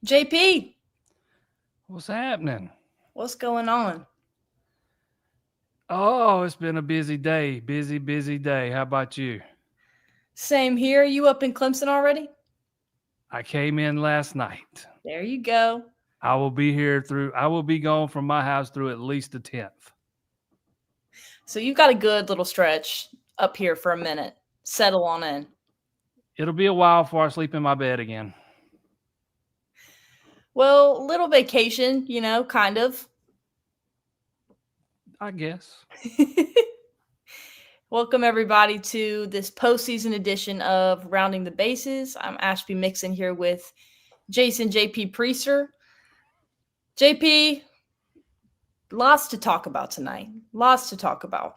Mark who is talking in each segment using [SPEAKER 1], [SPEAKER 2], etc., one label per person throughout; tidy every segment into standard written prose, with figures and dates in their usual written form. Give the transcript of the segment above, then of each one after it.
[SPEAKER 1] JP,
[SPEAKER 2] What's happening?
[SPEAKER 1] what's going on?
[SPEAKER 2] Oh, it's been a busy day. Busy day. How about you?
[SPEAKER 1] Same here. You up in Clemson already?
[SPEAKER 2] I came in last night.
[SPEAKER 1] There you go.
[SPEAKER 2] I will be gone from my house through at least the 10th.
[SPEAKER 1] So you've got a good little stretch up here for a minute. Settle on in.
[SPEAKER 2] It'll be a while before I sleep in my bed again.
[SPEAKER 1] Well, little vacation, kind of.
[SPEAKER 2] I guess.
[SPEAKER 1] Welcome everybody to this postseason edition of Rounding the Bases. I'm Ashby Mixon here with Jason JP Priester. JP, lots to talk about tonight. Lots to talk about.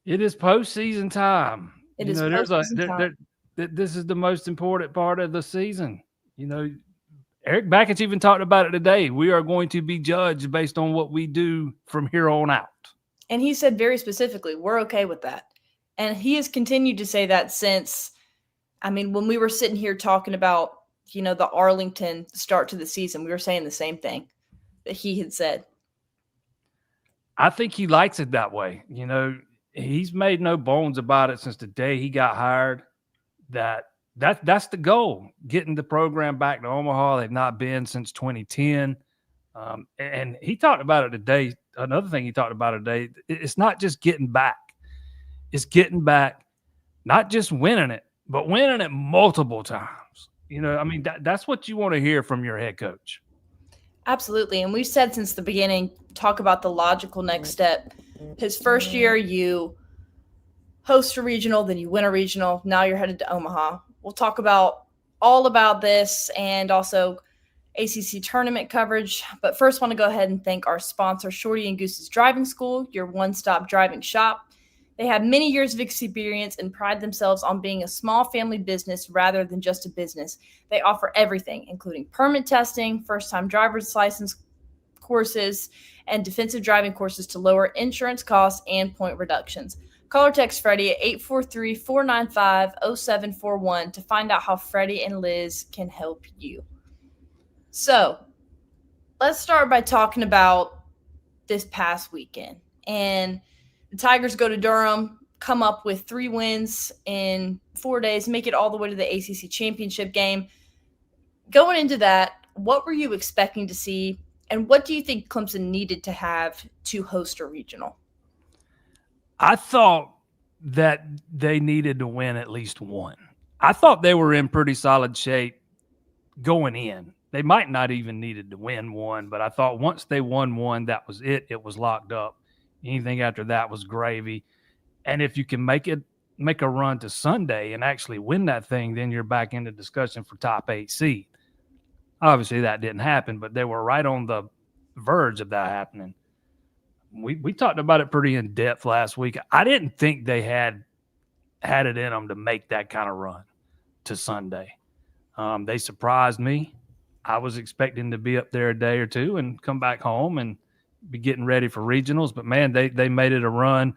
[SPEAKER 2] It is postseason time.
[SPEAKER 1] It is postseason
[SPEAKER 2] There,
[SPEAKER 1] time.
[SPEAKER 2] this is the most important part of the season. You know, Eric Backett even talked about it today. We are going to be judged based on what we do from here on out.
[SPEAKER 1] And he said very specifically, we're okay with that. And he has continued to say that since, when we were sitting here talking about, the Arlington start to the season, we were saying the same thing that he had said.
[SPEAKER 2] I think he likes it that way. He's made no bones about it since the day he got hired. That's the goal, getting the program back to Omaha. They've not been since 2010. And he talked about it today. Another thing he talked about today, it's not just getting back. It's getting back, not just winning it, but winning it multiple times. That's what you want to hear from your head coach.
[SPEAKER 1] Absolutely. And we've said since the beginning, talk about the logical next step. His first year, you host a regional, then you win a regional. Now you're headed to Omaha. We'll talk about all about this and also ACC tournament coverage. But first, want to go ahead and thank our sponsor, Shorty and Goose's Driving School, your one-stop driving shop. They have many years of experience and pride themselves on being a small family business rather than just a business. They offer everything, including permit testing, first-time driver's license courses, and defensive driving courses to lower insurance costs and point reductions. Call or text Freddie at 843-495-0741 to find out how Freddie and Liz can help you. So, let's start by talking about this past weekend. And the Tigers go to Durham, come up with 3 wins in 4 days, make it all the way to the ACC championship game. Going into that, what were you expecting to see, and what do you think Clemson needed to have to host a regional?
[SPEAKER 2] I thought that they needed to win at least one. I thought they were in pretty solid shape going in. They might not even needed to win one, but I thought once they won one, that was it. It was locked up. Anything after that was gravy. And if you can make a run to Sunday and actually win that thing, then you're back into discussion for top 8 seed. Obviously, that didn't happen, but they were right on the verge of that happening. We talked about it pretty in depth last week. I didn't think they had it in them to make that kind of run to Sunday. They surprised me. I was expecting to be up there a day or two and come back home and be getting ready for regionals, but man, they made it a run.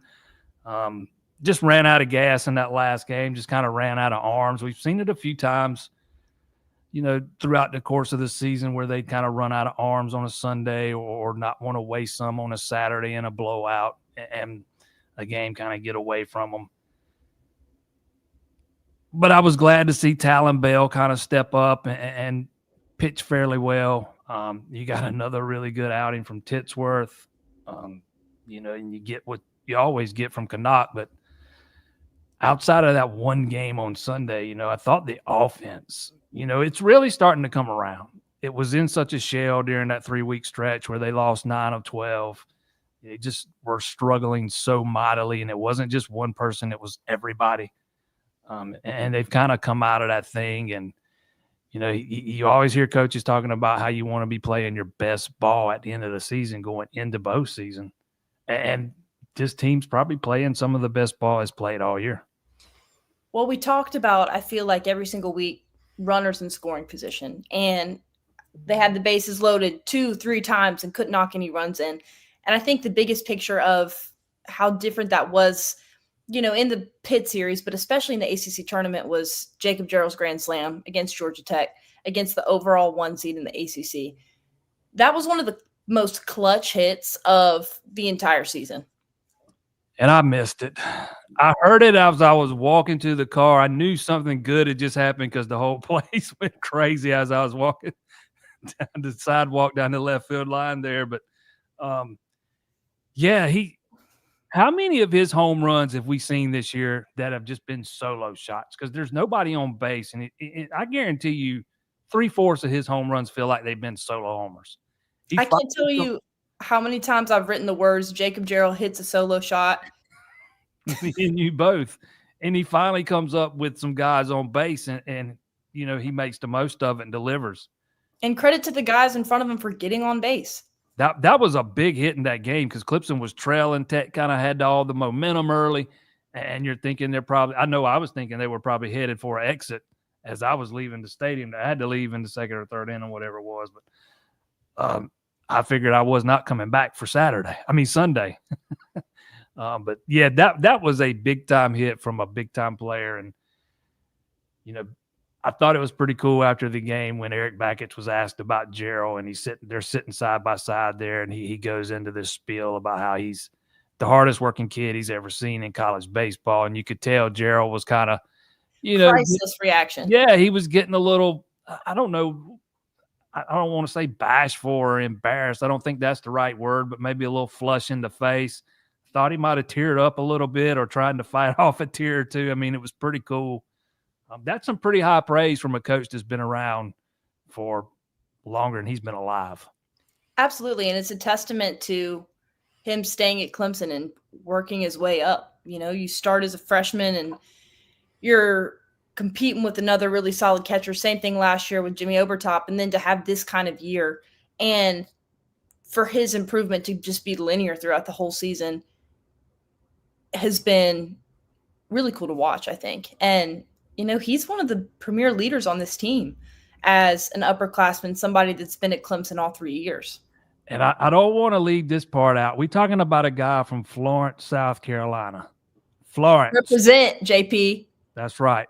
[SPEAKER 2] Just ran out of gas in that last game, just kind of ran out of arms. We've seen it a few times, throughout the course of the season where they kind of run out of arms on a Sunday or not want to waste some on a Saturday in a blowout and a game kind of get away from them. But I was glad to see Talon Bell kind of step up and pitch fairly well. You got another really good outing from Titsworth, and you get what you always get from Canuck. But outside of that one game on Sunday, I thought the offense, it's really starting to come around. It was in such a shell during that 3-week stretch where they lost 9 of 12. They just were struggling so mightily, and it wasn't just one person. It was everybody. And they've kind of come out of that thing. And, you always hear coaches talking about how you want to be playing your best ball at the end of the season going into both season. And this team's probably playing some of the best ball it's played all year.
[SPEAKER 1] Well, we talked about, I feel like every single week, runners in scoring position. And they had the bases loaded 2-3 times and couldn't knock any runs in. And I think the biggest picture of how different that was, in the Pitt series, but especially in the ACC tournament, was Jacob Jarrell's grand slam against Georgia Tech. against the overall 1 seed in the ACC. That was one of the most clutch hits of the entire season.
[SPEAKER 2] And I missed it. I heard it as I was walking to the car. I knew something good had just happened because the whole place went crazy as I was walking down the sidewalk down the left field line there. But yeah, how many of his home runs have we seen this year that have just been solo shots? Because there's nobody on base, and I guarantee you, 3/4 of his home runs feel like they've been solo homers.
[SPEAKER 1] I can't tell you how many times I've written the words Jacob Jarrell hits a solo shot.
[SPEAKER 2] Me and you both. And he finally comes up with some guys on base, and he makes the most of it and delivers.
[SPEAKER 1] And credit to the guys in front of him for getting on base.
[SPEAKER 2] That was a big hit in that game because Clemson was trailing. Tech kind of had all the momentum early, and you're thinking I know I was thinking they were probably headed for an exit as I was leaving the stadium. I had to leave in the second or third inning, whatever it was. But I figured I was not coming back for Sunday. But yeah, that was a big time hit from a big time player. And, I thought it was pretty cool after the game when Eric Bakich was asked about Gerald, and they're sitting side by side there, and he goes into this spiel about how he's the hardest working kid he's ever seen in college baseball. And you could tell Gerald was kind of,
[SPEAKER 1] priceless reaction.
[SPEAKER 2] Yeah, he was getting a little, I don't know, I don't want to say bashful or embarrassed. I don't think that's the right word, but maybe a little flush in the face. Thought he might have teared up a little bit or trying to fight off a tear or two. I mean, it was pretty cool. That's some pretty high praise from a coach that's been around for longer than he's been alive.
[SPEAKER 1] Absolutely. And it's a testament to him staying at Clemson and working his way up. You start as a freshman and you're competing with another really solid catcher. Same thing last year with Jimmy Obertop. And then to have this kind of year and for his improvement to just be linear throughout the whole season has been really cool to watch, I think. And, he's one of the premier leaders on this team as an upperclassman, somebody that's been at Clemson all 3 years.
[SPEAKER 2] And I don't want to leave this part out. We're talking about a guy from Florence, South Carolina. Florence.
[SPEAKER 1] Represent, JP.
[SPEAKER 2] That's right.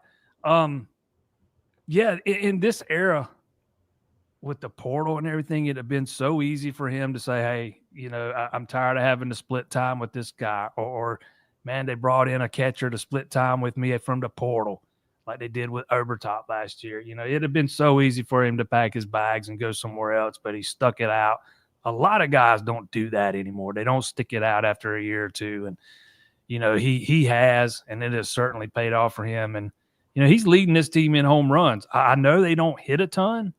[SPEAKER 2] Yeah, in this era with the portal and everything, it'd have been so easy for him to say, hey, I'm tired of having to split time with this guy. Or man, they brought in a catcher to split time with me from the portal like they did with Obertop last year. It'd have been so easy for him to pack his bags and go somewhere else, but he stuck it out. A lot of guys don't do that anymore. They don't stick it out after a year or two. And, he has, and it has certainly paid off for him. And, he's leading this team in home runs. I know they don't hit a ton.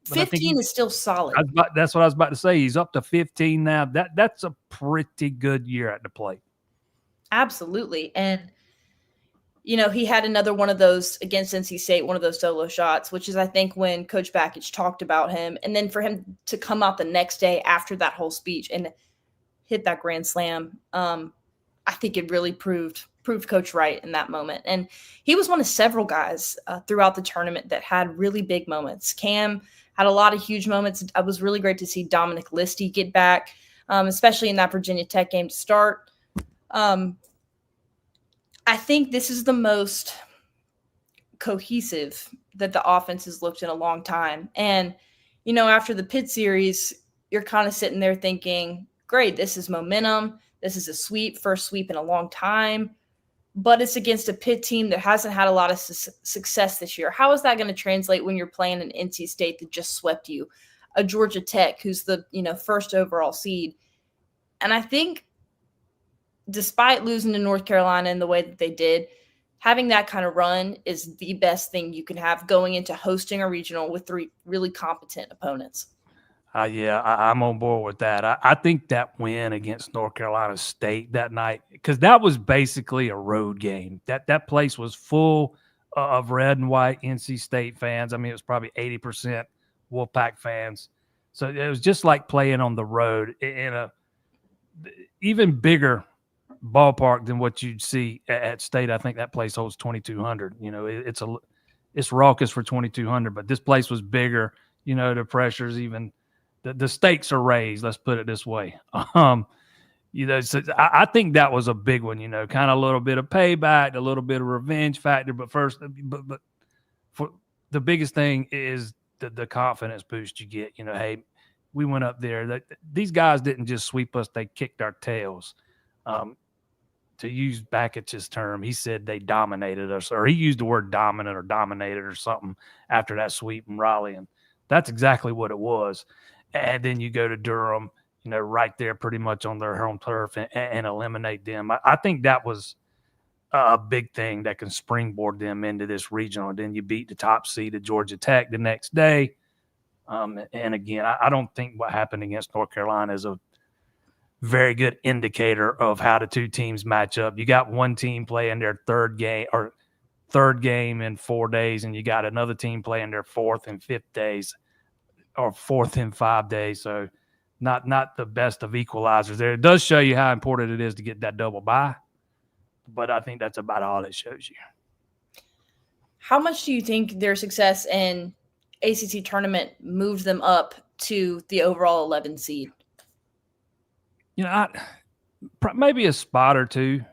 [SPEAKER 1] 15 is still solid.
[SPEAKER 2] That's what I was about to say. He's up to 15 now. That's a pretty good year at the plate.
[SPEAKER 1] Absolutely. And, he had another one of those against NC State, one of those solo shots, which is, I think, when Coach Bakich talked about him. And then for him to come out the next day after that whole speech and hit that grand slam, I think it really proved Coach right in that moment. And he was one of several guys throughout the tournament that had really big moments. Cam had a lot of huge moments. It was really great to see Dominic Listy get back, especially in that Virginia Tech game to start. I think this is the most cohesive that the offense has looked in a long time. And, after the Pitt series, you're kind of sitting there thinking, great, this is momentum. This is a first sweep in a long time. But it's against a Pitt team that hasn't had a lot of success this year. How is that going to translate when you're playing an NC State that just swept you? A Georgia Tech who's the, first overall seed. And I think despite losing to North Carolina in the way that they did, having that kind of run is the best thing you can have going into hosting a regional with 3 really competent opponents.
[SPEAKER 2] Yeah, I'm on board with that. I think that win against North Carolina State that night, because that was basically a road game. That place was full of red and white NC State fans. I mean, it was probably 80% Wolfpack fans. So it was just like playing on the road in a even bigger ballpark than what you'd see at State. I think that place holds 2,200. It's raucous for 2,200, but this place was bigger. The pressure's even the stakes are raised. Let's put it this way. So I think that was a big one. Kind of a little bit of payback, a little bit of revenge factor. But first, but for the biggest thing is the confidence boost you get. Hey, we went up there. These guys didn't just sweep us; they kicked our tails. To use Bakic's term, he said they dominated us, or he used the word dominant or dominated or something after that sweep in Raleigh, and that's exactly what it was. And then you go to Durham, right there pretty much on their home turf and eliminate them. I think that was a big thing that can springboard them into this regional. And then you beat the top seed at Georgia Tech the next day. And again, I don't think what happened against North Carolina is a very good indicator of how the two teams match up. You got one team playing their third game in 4 days, and you got another team playing their fourth and 5th days, or fourth and 5 days. So not the best of equalizers there. It does show you how important it is to get that double bye, but I think that's about all it shows you.
[SPEAKER 1] How much do you think their success in ACC tournament moved them up to the overall 11 seed?
[SPEAKER 2] Maybe a spot or two.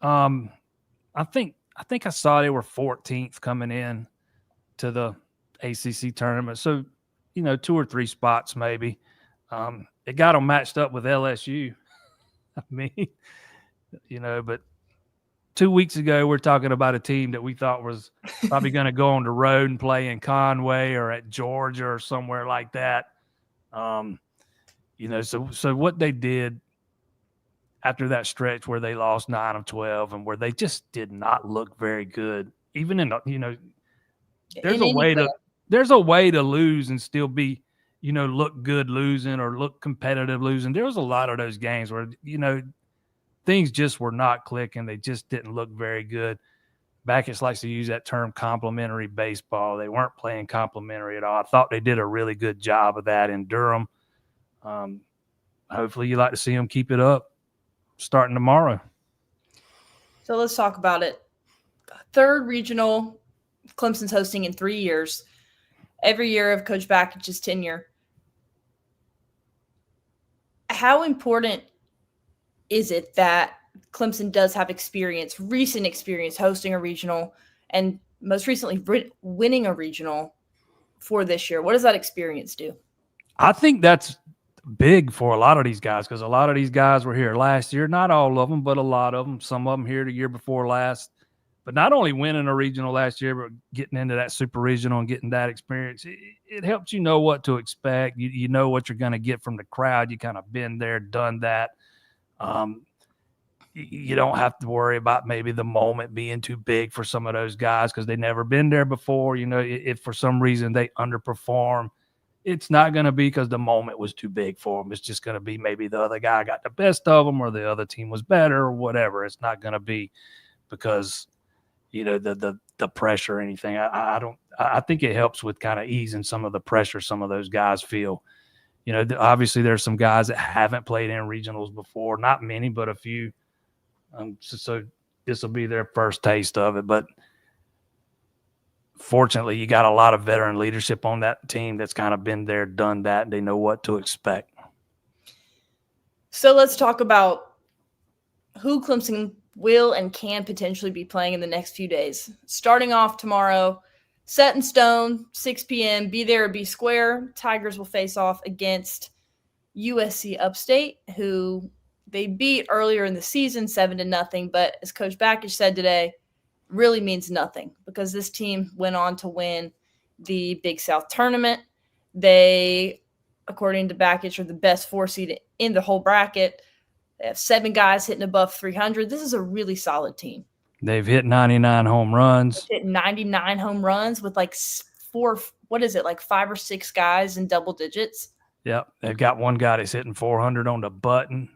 [SPEAKER 2] I think I saw they were 14th coming in to the ACC tournament. So, 2 or 3 spots maybe. It got them matched up with LSU. I mean, but 2 weeks ago, we're talking about a team that we thought was probably going to go on the road and play in Conway or at Georgia or somewhere like that. So what they did after that stretch where they lost 9 of 12 and where they just did not look very good, even there's a way to lose and still be, look good losing or look competitive losing. There was a lot of those games where, things just were not clicking. They just didn't look very good. Backus likes to use that term complimentary baseball. They weren't playing complimentary at all. I thought they did a really good job of that in Durham. Hopefully you like to see them keep it up starting tomorrow.
[SPEAKER 1] So let's talk about it. Third regional Clemson's hosting in 3 years. Every year of Coach Backich's tenure. How important is it that Clemson does have recent experience hosting a regional, and most recently winning a regional for this year? What does that experience do?
[SPEAKER 2] I think that's big for a lot of these guys, because a lot of these guys were here last year. Not all of them, but a lot of them. Some of them here the year before last. But not only winning a regional last year, but getting into that super regional and getting that experience, it helps you know what to expect. You know what you're going to get from the crowd. You kind of been there, done that. You don't have to worry about maybe the moment being too big for some of those guys because they've never been there before. If for some reason they underperform, it's not going to be because the moment was too big for them. It's just going to be maybe the other guy got the best of them or the other team was better or whatever. It's not going to be because, the pressure or anything. I think it helps with kind of easing some of the pressure some of those guys feel. Obviously there's some guys that haven't played in regionals before, not many, but a few. So this will be their first taste of it. But fortunately, you got a lot of veteran leadership on that team that's kind of been there, done that, and they know what to expect.
[SPEAKER 1] So let's talk about who Clemson will and can potentially be playing in the next few days. Starting off tomorrow, set in stone, 6 p.m., be there or be square. Tigers will face off against USC Upstate, who they beat earlier in the season 7-0. But as Coach Backich said today, really means nothing because this team went on to win the Big South tournament. They, according to Backich, are the best 4 seed in the whole bracket. They have 7 guys hitting above 300. This is a really solid team.
[SPEAKER 2] They've hit 99 home runs.
[SPEAKER 1] They've hit 99 home runs with like 5 or 6 guys in double digits.
[SPEAKER 2] Yep. They've got one guy that's hitting 400 on the button.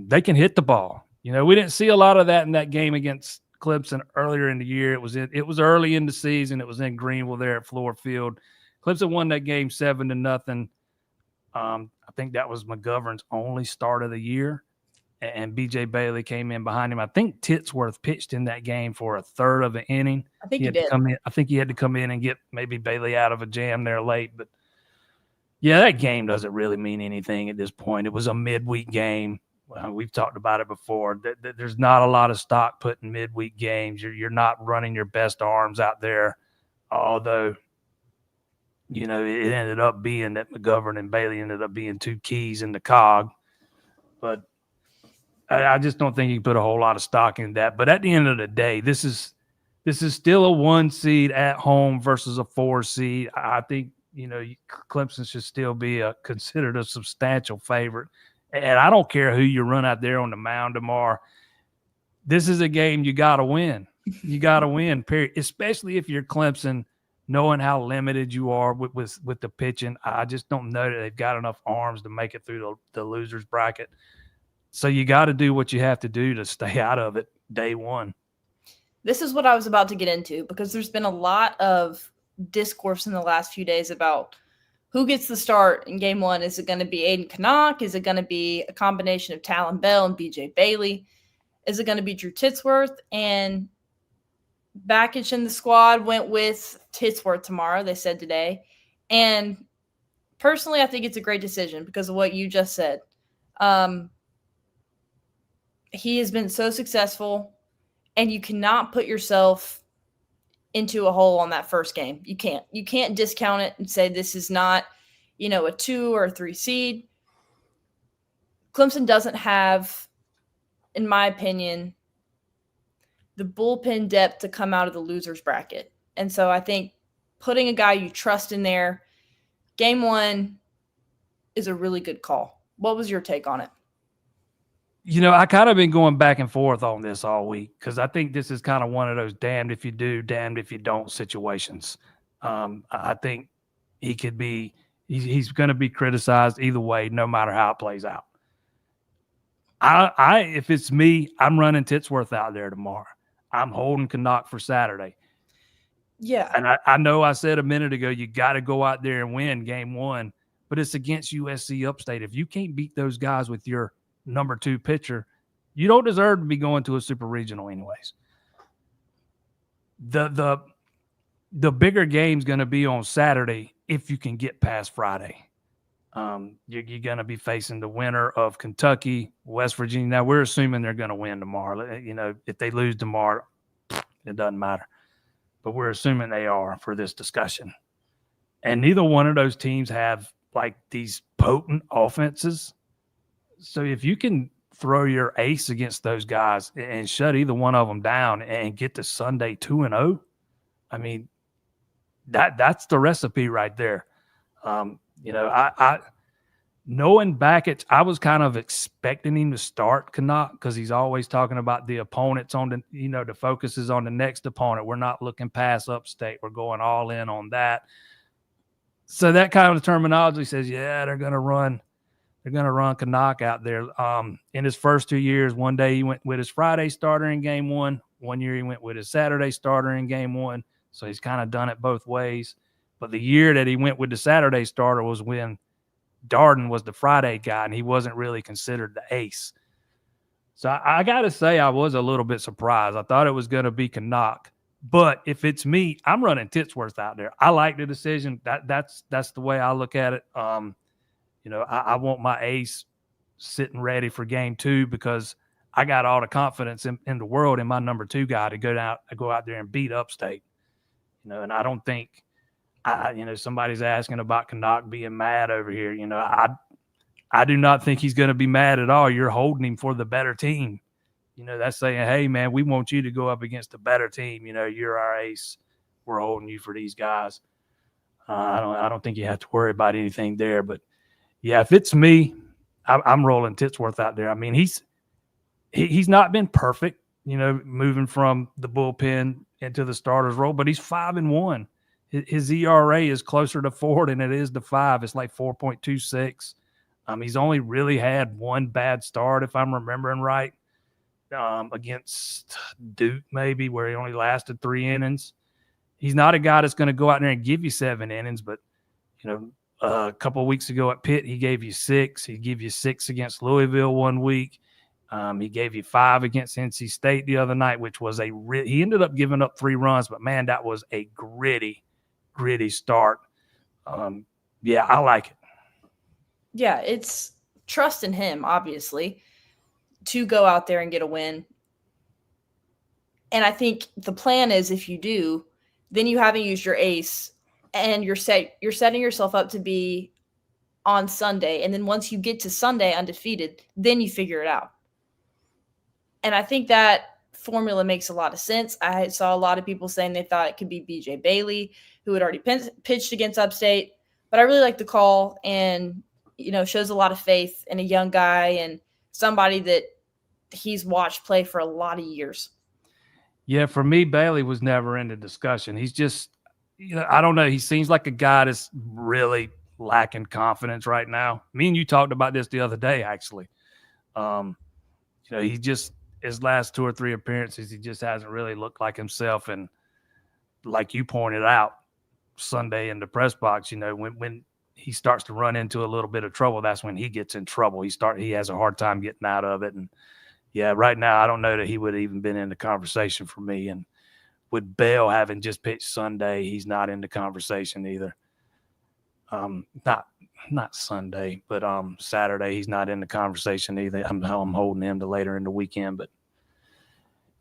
[SPEAKER 2] They can hit the ball. We didn't see a lot of that in that game against Clemson earlier in the year. It was early in the season. It was in Greenville there at Floor Field. Clemson won that game 7-0. I think that was McGovern's only start of the year, and B.J. Bailey came in behind him. I think Titsworth pitched in that game for a third of an inning.
[SPEAKER 1] I think he did.
[SPEAKER 2] I think he had to come in and get maybe Bailey out of a jam there late. But, yeah, that game doesn't really mean anything at this point. It was a midweek game. We've talked about it before. There's not a lot of stock put in midweek games. You're not running your best arms out there, although It ended up being that McGovern and Bailey ended up being two keys in the cog. But I just don't think you can put a whole lot of stock in that. But at the end of the day, this is still a 1 seed at home versus a 4 seed. I think Clemson should still be considered a substantial favorite. And I don't care who you run out there on the mound tomorrow. This is a game you got to win. You got to win, period. Especially if you're Clemson, knowing how limited you are with the pitching. I just don't know that they've got enough arms to make it through the losers bracket. So you got to do what you have to do to stay out of it day one.
[SPEAKER 1] This is what I was about to get into, because there's been a lot of discourse in the last few days about who gets the start in game one. Is it going to be Aiden Canuck? Is it going to be a combination of Talon Bell and BJ Bailey? Is it going to be Drew Titsworth? And Bakich in the squad went with Titsworth tomorrow, they said today. And personally, I think it's a great decision because of what you just said. He has been so successful, and you cannot put yourself into a hole on that first game. You can't. You can't discount it and say this is not, a 2 or a 3 seed. Clemson doesn't have, in my opinion, the bullpen depth to come out of the losers bracket. And so I think putting a guy you trust in there, game one, is a really good call. What was your take on it?
[SPEAKER 2] I kind of been going back and forth on this all week because I think this is kind of one of those damned if you do, damned if you don't situations. I think he could be he's going to be criticized either way, no matter how it plays out. If it's me, I'm running Titsworth out there tomorrow. I'm holding Canuck for Saturday.
[SPEAKER 1] Yeah.
[SPEAKER 2] And I know I said a minute ago, you got to go out there and win game one, but it's against USC Upstate. If you can't beat those guys with your number 2 pitcher, you don't deserve to be going to a super regional anyways. The bigger game's going to be on Saturday if you can get past Friday. You're going to be facing the winner of Kentucky, West Virginia. Now, we're assuming they're going to win tomorrow. If they lose tomorrow, it doesn't matter. But we're assuming they are for this discussion. And neither one of those teams have like these potent offenses. So if you can throw your ace against those guys and shut either one of them down and get to Sunday 2-0, I mean, that's the recipe right there. I knowing Bakich, I was kind of expecting him to start Canuck because he's always talking about the opponents on the, the focus is on the next opponent. We're not looking past Upstate. We're going all in on that. So that kind of terminology says, yeah, they're going to run Canuck out there. In his first 2 years, one day he went with his Friday starter in game one. One year he went with his Saturday starter in game one. So he's kind of done it both ways. But the year that he went with the Saturday starter was when Darden was the Friday guy, and he wasn't really considered the ace. So I got to say I was a little bit surprised. I thought it was going to be Canuck. But if it's me, I'm running Titsworth out there. I like the decision. That's the way I look at it. I want my ace sitting ready for game 2 because I got all the confidence in the world in my number 2 guy to go out there and beat Upstate. And I don't think somebody's asking about Canuck being mad over here. I do not think he's going to be mad at all. You're holding him for the better team. That's saying, hey, man, we want you to go up against a better team. You're our ace. We're holding you for these guys. I don't think you have to worry about anything there. But, yeah, if it's me, I'm rolling Titsworth out there. I mean, he's not been perfect, moving from the bullpen into the starter's role, but he's 5-1. His ERA is closer to 4 than it is to 5. It's like 4.26. He's only really had one bad start, if I'm remembering right, against Duke maybe, where he only lasted 3 innings. He's not a guy that's going to go out there and give you 7 innings, but, a couple of weeks ago at Pitt, he gave you 6. He gave you 6 against Louisville one week. He gave you 5 against NC State the other night, which was he ended up giving up 3 runs, but, man, that was a gritty start. Yeah, I like it.
[SPEAKER 1] Yeah, it's trust in him, obviously, to go out there and get a win. And I think the plan is if you do, then you haven't used your ace and you're setting yourself up to be on Sunday, and then once you get to Sunday undefeated, then you figure it out. And I think that formula makes a lot of sense. I saw a lot of people saying they thought it could be BJ Bailey, who had already pitched against Upstate, but I really like the call, and shows a lot of faith in a young guy and somebody that he's watched play for a lot of years.
[SPEAKER 2] Yeah, for me, Bailey was never in the discussion. He's just, I don't know. He seems like a guy that's really lacking confidence right now. Me and you talked about this the other day, actually. He just, his last 2 or 3 appearances, he just hasn't really looked like himself. And like you pointed out Sunday in the press box, when he starts to run into a little bit of trouble, that's when he gets in trouble. He has a hard time getting out of it. And yeah, right now, I don't know that he would have even been in the conversation for me. And with Bell having just pitched Sunday, he's not in the conversation either. Not Sunday, but Saturday, he's not in the conversation either. I'm holding him to later in the weekend. But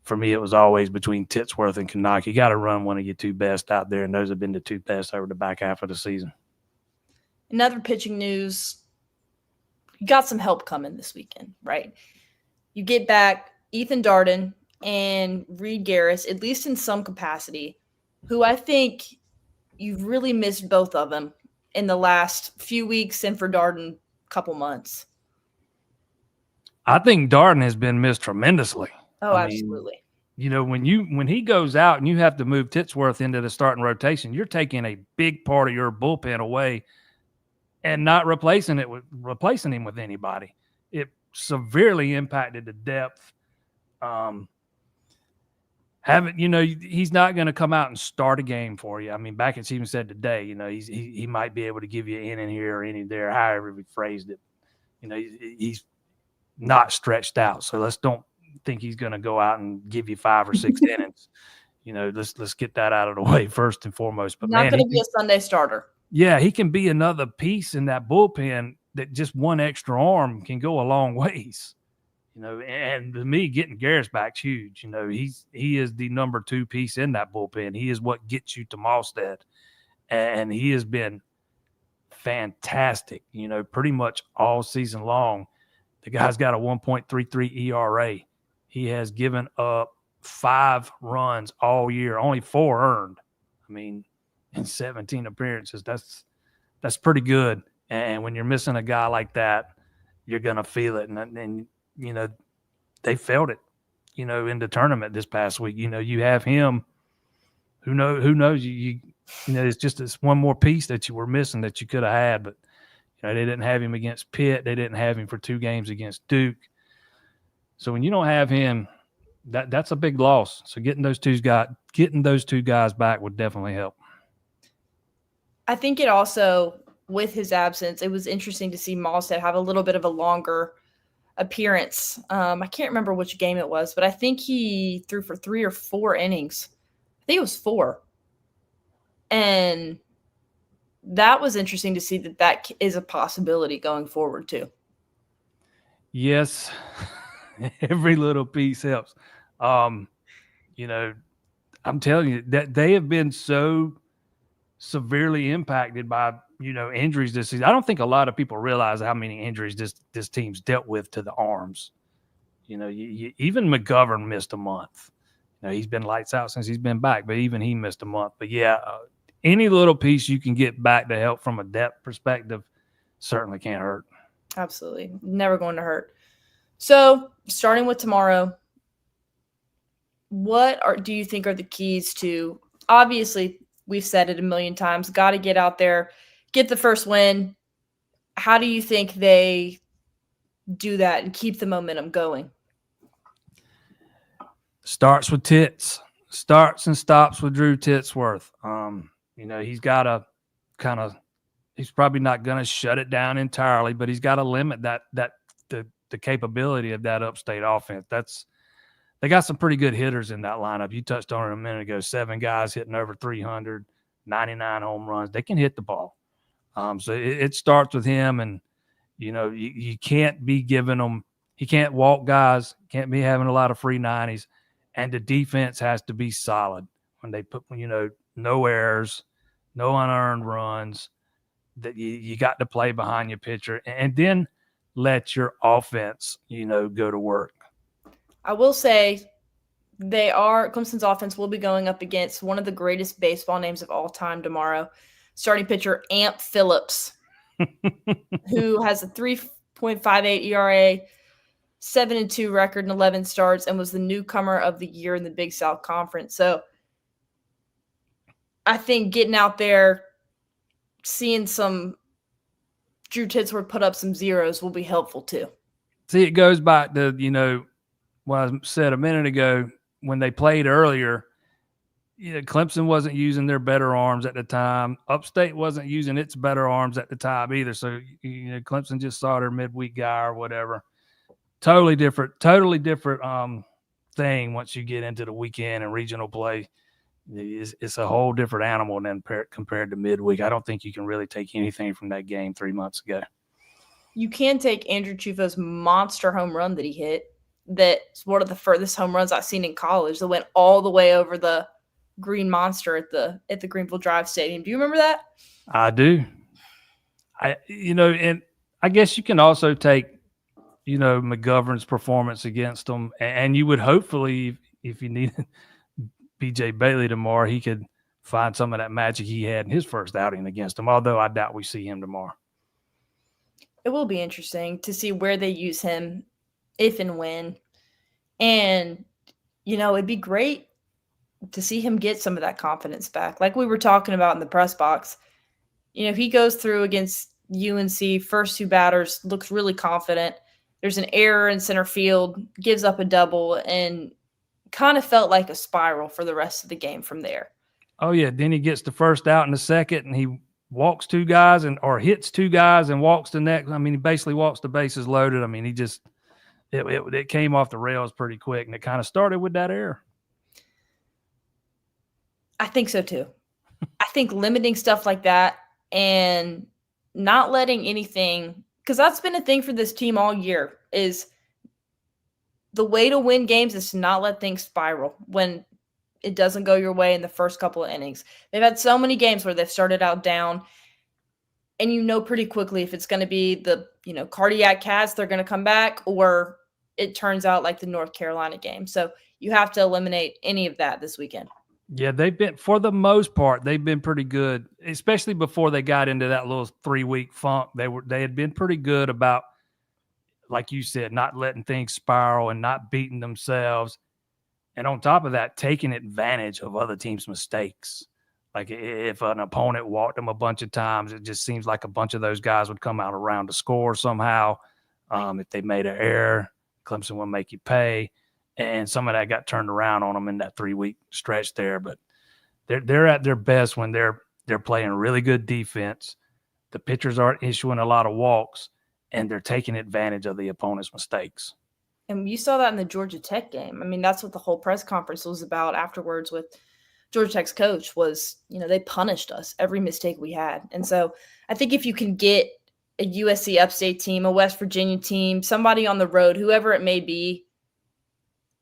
[SPEAKER 2] for me, it was always between Titsworth and Canuck. You got to run one of your 2 best out there, and those have been the 2 best over the back half of the season.
[SPEAKER 1] Another pitching news, you got some help coming this weekend, right? You get back Ethan Darden and Reed Garris, at least in some capacity, who I think you've really missed both of them in the last few weeks, and for Darden, a couple months.
[SPEAKER 2] I think Darden has been missed tremendously.
[SPEAKER 1] Oh, absolutely.
[SPEAKER 2] When he goes out and you have to move Titsworth into the starting rotation, you're taking a big part of your bullpen away and not replacing him with anybody. It severely impacted the depth. He's not going to come out and start a game for you. I mean, Backett even said today, he might be able to give you an inning here or inning there, however he phrased it. He's not stretched out, so let's don't think he's going to go out and give you 5 or 6 innings. Let's get that out of the way first and foremost. But
[SPEAKER 1] not going to be a Sunday starter.
[SPEAKER 2] Yeah, he can be another piece in that bullpen that just one extra arm can go a long ways. And to me, getting Garris back's huge. He is the number 2 piece in that bullpen. He is what gets you to Malstead. And he has been fantastic, pretty much all season long. The guy's got a 1.33 ERA. He has given up 5 runs all year, only 4 earned. I mean, in 17 appearances, that's pretty good. And when you're missing a guy like that, you're going to feel it. And they felt it, in the tournament this past week. You have him. Who knows? It's just this one more piece that you were missing that you could have had. But, they didn't have him against Pitt. They didn't have him for 2 games against Duke. So when you don't have him, that's a big loss. So getting those 2 guys back would definitely help.
[SPEAKER 1] I think it also, with his absence, it was interesting to see Malstead have a little bit of a longer appearance. I can't remember which game it was, but I think he threw for 3 or 4 innings. I think it was 4. And that was interesting to see that is a possibility going forward too.
[SPEAKER 2] Yes. Every little piece helps. I'm telling you that they have been so severely impacted by, injuries this season. I don't think a lot of people realize how many injuries this team's dealt with to the arms. Even McGovern missed a month. He's been lights out since he's been back, but even he missed a month. But yeah, any little piece you can get back to help from a depth perspective certainly can't hurt.
[SPEAKER 1] Absolutely. Never going to hurt. So starting with tomorrow, do you think are the keys to, obviously we've said it a million times, got to get out there, get the first win. How do you think they do that and keep the momentum going?
[SPEAKER 2] Starts with Tits. Starts and stops with Drew Titsworth. He's got to he's probably not going to shut it down entirely, but he's got to limit the capability of that upstate offense. They got some pretty good hitters in that lineup. You touched on it a minute ago. 7 guys hitting over 300, 99 home runs. They can hit the ball. So it starts with him, and you can't be giving them. He can't walk guys. Can't be having a lot of free 90s, and the defense has to be solid when they put no errors, no unearned runs. That you got to play behind your pitcher, and then let your offense, go to work.
[SPEAKER 1] I will say Clemson's offense will be going up against one of the greatest baseball names of all time tomorrow. Starting pitcher Amp Phillips, who has a 3.58 ERA, 7-2 record, and 11 starts, and was the newcomer of the year in the Big South Conference. So I think getting out there, seeing some Drew Titsworth put up some zeros will be helpful too.
[SPEAKER 2] See, it goes back to, what I said a minute ago when they played earlier. Clemson wasn't using their better arms at the time. Upstate wasn't using its better arms at the time either. So, Clemson just saw their midweek guy or whatever. Totally different thing once you get into the weekend and regional play. It's a whole different animal than compared to midweek. I don't think you can really take anything from that game 3 months ago.
[SPEAKER 1] You can take Andrew Chufo's monster home run that he hit. That's one of the furthest home runs I've seen in college that went all the way over the green monster at the Greenville Drive Stadium. Do you remember that?
[SPEAKER 2] I do. And I guess you can also take, McGovern's performance against them, and you would hopefully, if you needed BJ Bailey tomorrow, he could find some of that magic he had in his first outing against them, although I doubt we see him tomorrow.
[SPEAKER 1] It will be interesting to see where they use him, if and when. And, it'd be great to see him get some of that confidence back. Like we were talking about in the press box, he goes through against UNC, first two batters, looks really confident. There's an error in center field, gives up a double, and kind of felt like a spiral for the rest of the game from there.
[SPEAKER 2] Oh, yeah. Then he gets the first out in the second, and he walks two guys or hits two guys and walks the next. I mean, he basically walks the bases loaded. I mean, he just it came off the rails pretty quick, and it kind of started with that error.
[SPEAKER 1] I think so, too. I think limiting stuff like that and not letting anything – because that's been a thing for this team all year is the way to win games is to not let things spiral when it doesn't go your way in the first couple of innings. They've had so many games where they've started out down, and pretty quickly if it's going to be the, cardiac cats, they're going to come back, or it turns out like the North Carolina game. So you have to eliminate any of that this weekend.
[SPEAKER 2] Yeah, they've been, for the most part, they've been pretty good, especially before they got into that little 3-week funk. They had been pretty good about, like you said, not letting things spiral and not beating themselves. And on top of that, taking advantage of other teams' mistakes. Like if an opponent walked them a bunch of times, it just seems like a bunch of those guys would come out around to score somehow. If they made an error, Clemson would make you pay. And some of that got turned around on them in that 3-week stretch there. But they're at their best when they're playing really good defense. The pitchers aren't issuing a lot of walks, and they're taking advantage of the opponent's mistakes.
[SPEAKER 1] And you saw that in the Georgia Tech game. I mean, that's what the whole press conference was about afterwards with Georgia Tech's coach was, they punished us every mistake we had. And so I think if you can get a USC Upstate team, a West Virginia team, somebody on the road, whoever it may be,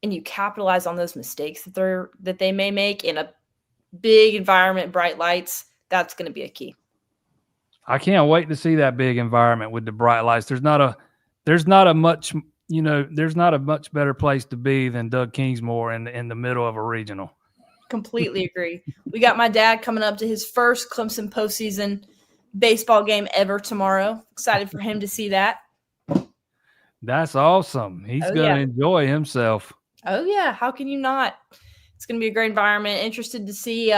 [SPEAKER 1] and you capitalize on those mistakes that they may make in a big environment, bright lights, that's going to be a key.
[SPEAKER 2] I can't wait to see that big environment with the bright lights. There's not a much better place to be than Doug Kingsmore in the middle of a regional.
[SPEAKER 1] Completely agree. We got my dad coming up to his first Clemson postseason baseball game ever tomorrow. Excited for him to see that.
[SPEAKER 2] That's awesome. He's going to enjoy himself.
[SPEAKER 1] Oh, yeah. How can you not? It's going to be a great environment. Interested to see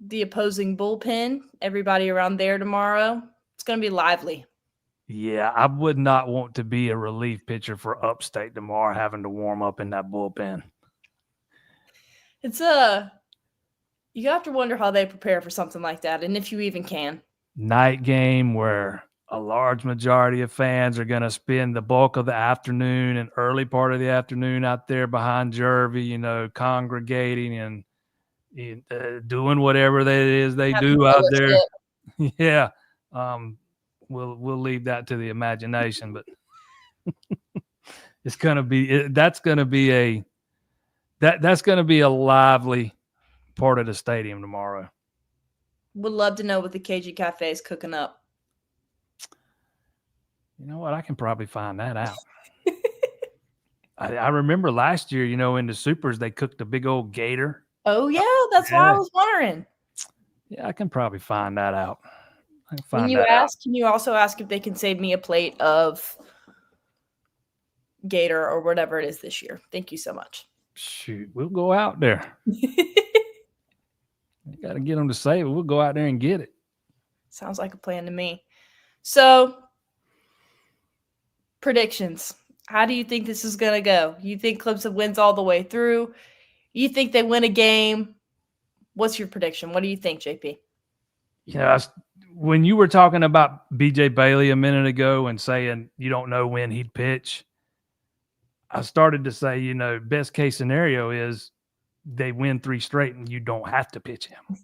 [SPEAKER 1] the opposing bullpen, everybody around there tomorrow. It's going to be lively.
[SPEAKER 2] Yeah, I would not want to be a relief pitcher for Upstate tomorrow having to warm up in that bullpen.
[SPEAKER 1] It's you have to wonder how they prepare for something like that, and if you even can.
[SPEAKER 2] Night game where a large majority of fans are going to spend the bulk of the afternoon and early part of the afternoon out there behind Jervy, congregating and doing whatever that is they do out there. Yeah. We'll leave that to the imagination, but it's going to be that's going to be a lively part of the stadium tomorrow.
[SPEAKER 1] Would love to know what the KG Cafe is cooking up.
[SPEAKER 2] You know what? I can probably find that out. I remember last year, in the supers, they cooked a big old gator.
[SPEAKER 1] Oh, yeah. That's why I was wondering.
[SPEAKER 2] Yeah, I can probably find that out. I can
[SPEAKER 1] When
[SPEAKER 2] find
[SPEAKER 1] you
[SPEAKER 2] that out.
[SPEAKER 1] ask, can you also ask if they can save me a plate of gator or whatever it is this year? Thank you so much.
[SPEAKER 2] Shoot, we'll go out there. You got to get them to save it. We'll go out there and get it.
[SPEAKER 1] Sounds like a plan to me. So, predictions. How do you think this is going to go? You think Clemson wins all the way through? You think they win a game? What's your prediction? What do you think, JP?
[SPEAKER 2] When you were talking about BJ Bailey a minute ago and saying you don't know when he'd pitch, I started to say, best case scenario is they win 3 straight and you don't have to pitch him.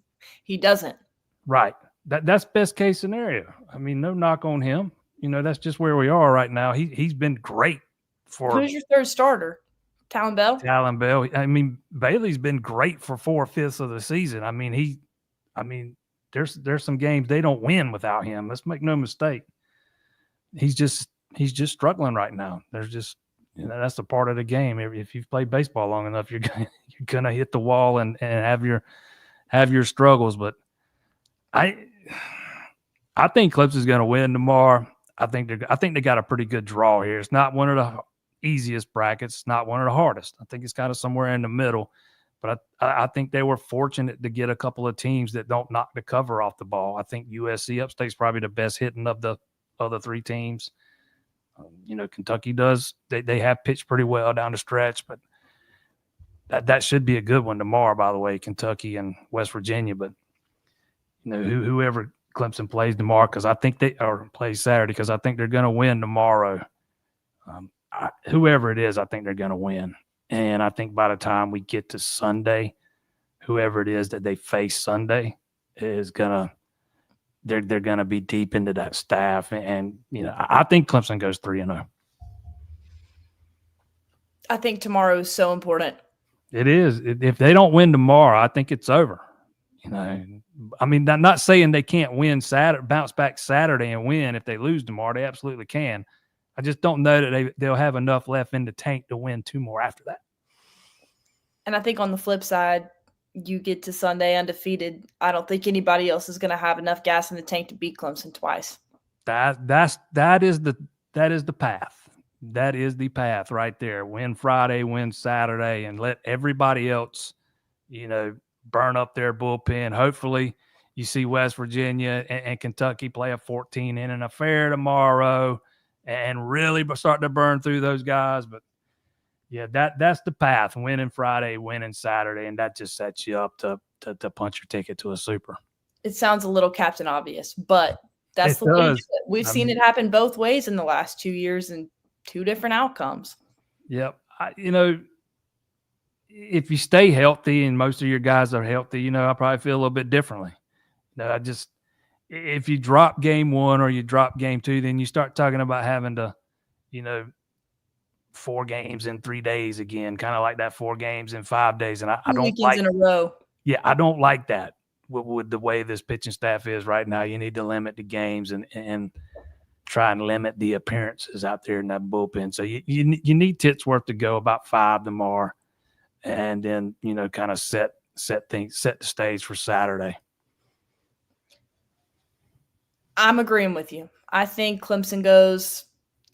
[SPEAKER 1] He doesn't.
[SPEAKER 2] Right. That's best case scenario. I mean, no knock on him. That's just where we are right now. He's been great for.
[SPEAKER 1] Who's your third starter? Talon Bell?
[SPEAKER 2] Talon Bell. I mean, Bailey's been great for 4/5 of the season. I mean, there's some games they don't win without him. Let's make no mistake. He's just struggling right now. There's just that's a part of the game. If you've played baseball long enough, you're gonna hit the wall and have your struggles. But I think Clemson's gonna win tomorrow. I think they got a pretty good draw here. It's not one of the easiest brackets. It's not one of the hardest. I think it's kind of somewhere in the middle. But I think they were fortunate to get a couple of teams that don't knock the cover off the ball. I think USC Upstate's probably the best hitting of the other 3 teams. Kentucky does. They have pitched pretty well down the stretch, but that should be a good one tomorrow, by the way, Kentucky and West Virginia. But, whoever Clemson plays tomorrow, because I think plays Saturday, because I think they're going to win tomorrow. Whoever it is, I think they're going to win. And I think by the time we get to Sunday, whoever it is that they face Sunday is they're gonna be deep into that staff. And I think Clemson goes 3-0.
[SPEAKER 1] I think tomorrow is so important.
[SPEAKER 2] It is. If they don't win tomorrow, I think it's over. I mean, I'm not saying they can't win Saturday, bounce back Saturday and win. If they lose tomorrow, they absolutely can. I just don't know that they'll have enough left in the tank to win 2 more after that.
[SPEAKER 1] And I think on the flip side, you get to Sunday undefeated. I don't think anybody else is going to have enough gas in the tank to beat Clemson twice.
[SPEAKER 2] That is the path. That is the path right there. Win Friday, win Saturday, and let everybody else, burn up their bullpen. Hopefully, you see West Virginia and Kentucky play a 14-inning affair tomorrow and really start to burn through those guys. But yeah, that's the path. Winning Friday, winning Saturday, and that just sets you up to punch your ticket to a super.
[SPEAKER 1] It sounds a little Captain Obvious, but that's the way we've seen it happen both ways in the last 2 years and 2 different outcomes.
[SPEAKER 2] Yep. If you stay healthy and most of your guys are healthy, I probably feel a little bit differently. If you drop game 1 or you drop game 2, then you start talking about having to, 4 games in 3 days again, kind of like that 4 games in 5 days. And I don't
[SPEAKER 1] weekends
[SPEAKER 2] like
[SPEAKER 1] in a row.
[SPEAKER 2] Yeah, I don't like that with the way this pitching staff is right now. You need to limit the games and try and limit the appearances out there in that bullpen. So you need Titsworth to go about 5 tomorrow, and then kind of set the stage for Saturday.
[SPEAKER 1] I'm agreeing with you. I think Clemson goes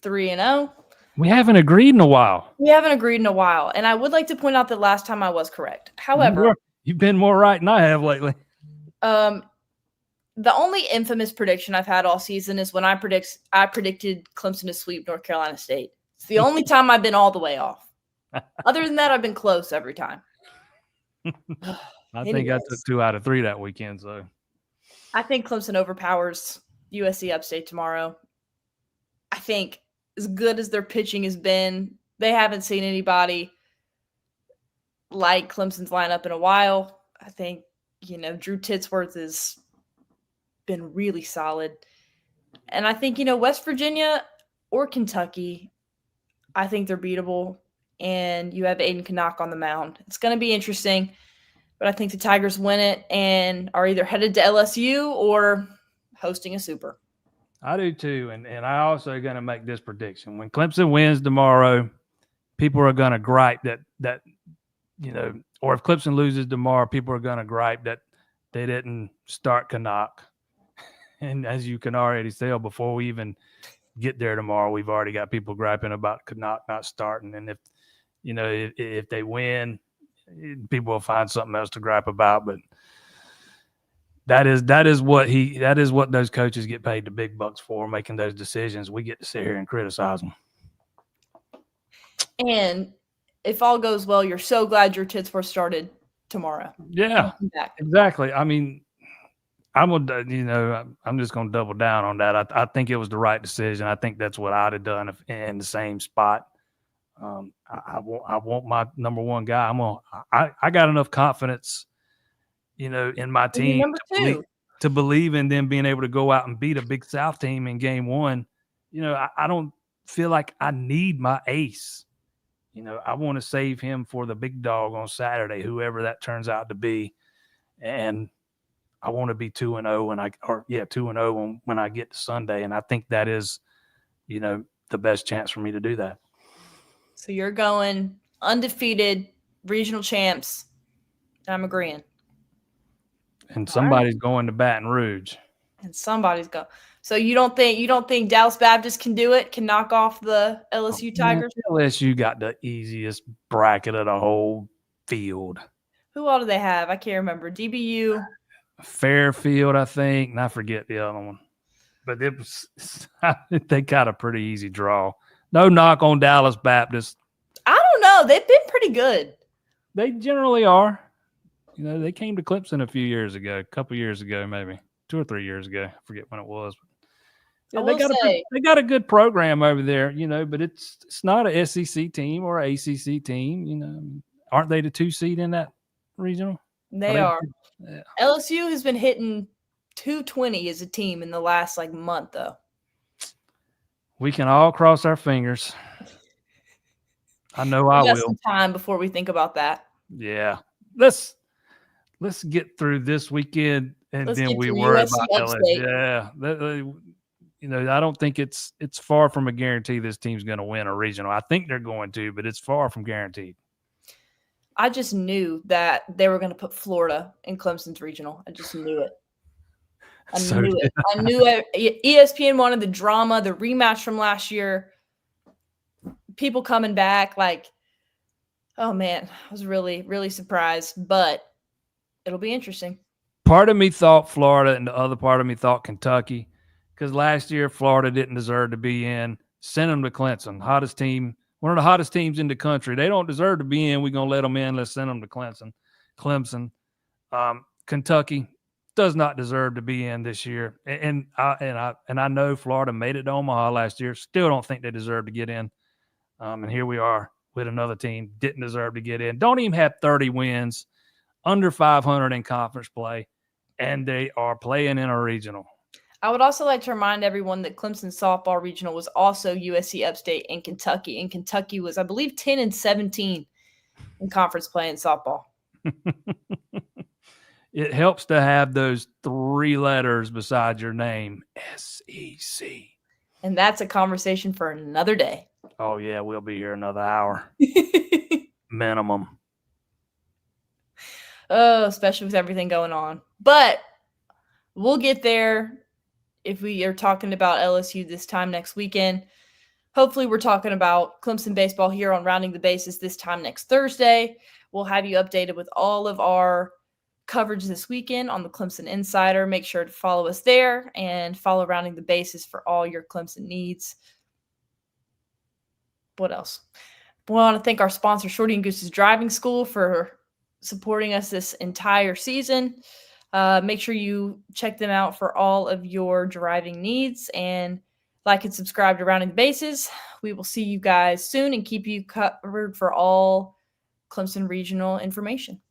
[SPEAKER 1] 3-0.
[SPEAKER 2] We haven't agreed in a while.
[SPEAKER 1] And I would like to point out that last time I was correct. However,
[SPEAKER 2] you've been more right than I have lately.
[SPEAKER 1] The only infamous prediction I've had all season is when I predicted Clemson to sweep North Carolina State. It's the only time I've been all the way off. Other than that, I've been close every time.
[SPEAKER 2] I think I took 2 out of 3 that weekend. So
[SPEAKER 1] I think Clemson overpowers USC Upstate tomorrow. I think as good as their pitching has been, they haven't seen anybody like Clemson's lineup in a while. I think, Drew Titsworth has been really solid. And I think, West Virginia or Kentucky, I think they're beatable. And you have Aiden Canuck on the mound. It's going to be interesting. But I think the Tigers win it and are either headed to LSU or hosting a Super.
[SPEAKER 2] I do too. And I also going to make this prediction. When Clemson wins tomorrow, people are going to gripe that, or if Clemson loses tomorrow, people are going to gripe that they didn't start Canuck. And as you can already tell, before we even get there tomorrow, we've already got people griping about Canuck not starting. And if they win, people will find something else to gripe about. But that is what those coaches get paid the big bucks for, making those decisions. We get to sit here and criticize them.
[SPEAKER 1] And if all goes well, you're so glad your tits were started tomorrow.
[SPEAKER 2] Yeah, exactly. I mean, I'm just going to double down on that. I think it was the right decision. I think that's what I'd have done in the same spot. I want my number one guy. I got enough confidence, in my team to believe in them being able to go out and beat a Big South team in game one. I don't feel like I need my ace. I want to save him for the big dog on Saturday, whoever that turns out to be. And I want to be 2-0 2-0 when I get to Sunday. And I think that is, the best chance for me to do that.
[SPEAKER 1] So you're going undefeated regional champs. I'm agreeing.
[SPEAKER 2] And somebody's going to Baton Rouge.
[SPEAKER 1] And somebody's going. So you don't think Dallas Baptist can do it? Can knock off the LSU Tigers?
[SPEAKER 2] LSU got the easiest bracket of the whole field.
[SPEAKER 1] Who all do they have? I can't remember. DBU,
[SPEAKER 2] Fairfield, I think, and I forget the other one. But they got a pretty easy draw. No knock on Dallas Baptist.
[SPEAKER 1] I don't know. They've been pretty good.
[SPEAKER 2] They generally are. They came to Clemson a couple years ago, maybe 2 or 3 years ago. I forget when it was. Yeah, they got a good program over there, but it's not an SEC team or an ACC team. Aren't they the 2 seed in that regional?
[SPEAKER 1] They are. Yeah. LSU has been hitting 220 as a team in the last month, though.
[SPEAKER 2] We can all cross our fingers. I know I will.
[SPEAKER 1] Some time before we think about that.
[SPEAKER 2] Yeah, let's get through this weekend and then we worry about LSU. Yeah, I don't think it's far from a guarantee this team's going to win a regional. I think they're going to, but it's far from guaranteed.
[SPEAKER 1] I just knew that they were going to put Florida in Clemson's regional. I just knew it. I knew it. ESPN wanted the drama, the rematch from last year. People coming back, oh man, I was really, really surprised, but it'll be interesting.
[SPEAKER 2] Part of me thought Florida and the other part of me thought Kentucky, because last year Florida didn't deserve to be in. Send them to Clemson, hottest team, one of the hottest teams in the country. They don't deserve to be in. We're going to let them in. Let's send them to Clemson. Kentucky does not deserve to be in this year. And I know Florida made it to Omaha last year. Still don't think they deserve to get in. And here we are with another team didn't deserve to get in. Don't even have 30 wins, under 500 in conference play, and they are playing in a regional.
[SPEAKER 1] I would also like to remind everyone that Clemson softball regional was also USC Upstate in Kentucky. And Kentucky was, I believe, 10-17 in conference play in softball.
[SPEAKER 2] It helps to have those 3 letters beside your name, SEC.
[SPEAKER 1] And that's a conversation for another day.
[SPEAKER 2] Oh, yeah, we'll be here another hour. Minimum.
[SPEAKER 1] Oh, especially with everything going on. But we'll get there if we are talking about LSU this time next weekend. Hopefully we're talking about Clemson baseball here on Rounding the Bases this time next Thursday. We'll have you updated with all of our coverage this weekend on the Clemson Insider. Make sure to follow us there and follow Rounding the Bases for all your Clemson needs. What else? We want to thank our sponsor, Shorty and Goose's Driving School, for supporting us this entire season. Make sure you check them out for all of your driving needs, and like and subscribe to Rounding the Bases. We will see you guys soon and keep you covered for all Clemson regional information.